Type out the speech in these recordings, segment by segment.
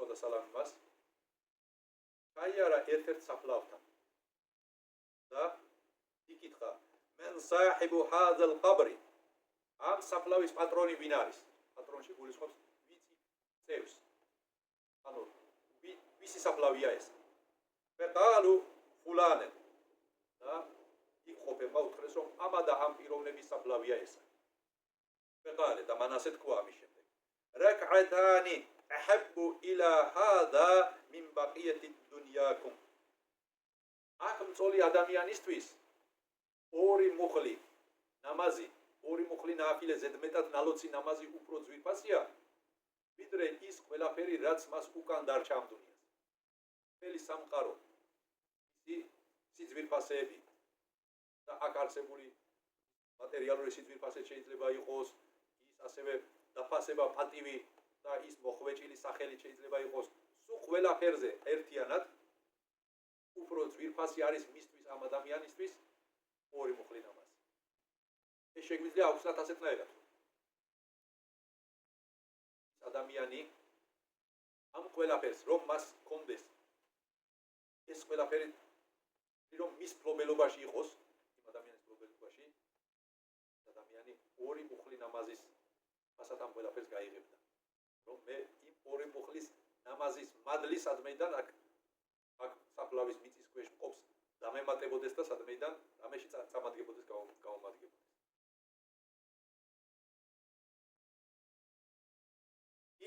უსვა და სალამი მას. გაიარა ერთ-ერთ საფლავთან და იკითხა მენ საჰიბუ ჰაზალ ყაბრი ამ საფლავის პატრონი ვინ არის? პატრონში გულისხმობს ვიცი წევს. ანუ ვისი საფლავია ეს? ფეყალუ ფულანე და იქ ყოფება უთხრეს რომ ამა და ამ პიროვნების საფლავია ეს. ფეყალე და მან ასე თქვა ამის შემდეგ. რაკ'ატანი აჰაბუ ილა ჰადა მინ ბაყიათი დუნიაკუმ. აქ მწოლი ადამიანისთვის ორი მუხლი ნამაზი, ორი მუხლი ნაფილე ზედმეტად ნალოცი ნამაზი უფრო ძვირფასია, ვიდრე ის ყველაფერი, რაც მას უკან დარჩა ამ დუნიას. მთელი სამყარო, სიძვირფასეები და აქ არსებული მატერიალური სიძვირფასე შეიძლება იყოს, ის ასევე დაფასება პატივი და ის მოხვეჭილი სახელი შეიძლება იყოს, სულ ყველაფერზე ერთიანად უფრო ძვირფასი არის მისთვის ამ ადამიანისთვის ორი მუხლი ნამაზი. ეს შეგვიძლია აუცილებლად ასეთნაირად. ადამიანი ამ ყველაფერს რომ მას კონდეს ეს ყველაფერი რომ მის მფლობელობაში იყოს იმ ადამიანის მფლობელობაში ადამიანი ორი მუხლი ნამაზის ასათ ამ ყველაფერს გაიღებდა რომ მე იმ ორი მუხლის ნამაზის მადლი სადმეიდან აქ საფლავის მიწის ქვეშ მყოფს დამემატებოდეს და სადმეიდან ამაში წამადგებოდეს გაუმადგებოდეს.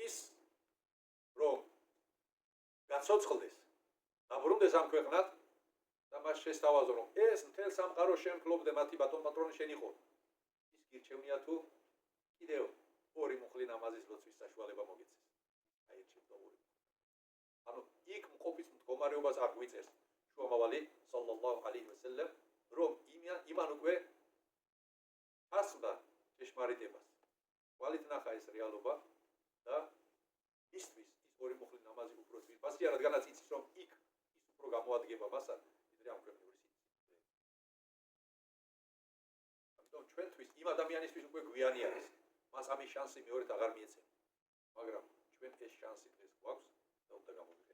ის რომ გაცოცხლდეს დაბრუნდეს ამ ქვეყნად და მას შესთავაზო რომ ეს მთელ სამყარო შენ ფლობდე მათი ბატონ პატრონი შენ იყო. ის გირჩევნია თუ კიდევ ორი მუხლი ნამაზის ლოცვის საშუალება მოგეცეს. აირჩევდა ორი. ანუ იქ მყოფის მდგომარეობას აღვიწერს შუამავალი სალლალლაჰუ ალეიჰი ვასალამ რომ იმან უკვე ასბა ჭეშმარიტებას. ვალით ნახა ეს რეალობა და მისთვის ის ორი მუხლი ნამაზი უფრო ძვირფასია, რადგანაც იცის რომ იქ ის უფრო გამოადგება მასად, ვიდრე ამ ქვეყნიური სიტუაციაში. ამიტომ ჩვენთვის იმ ადამიანისთვის უკვე გვიანი არის. მას ამის შანსი მეორედ აღარ მიეცემა. მაგრამ ჩვენ ეს შანსი დღეს გვაქვს და უნდა გამოვიყენოთ.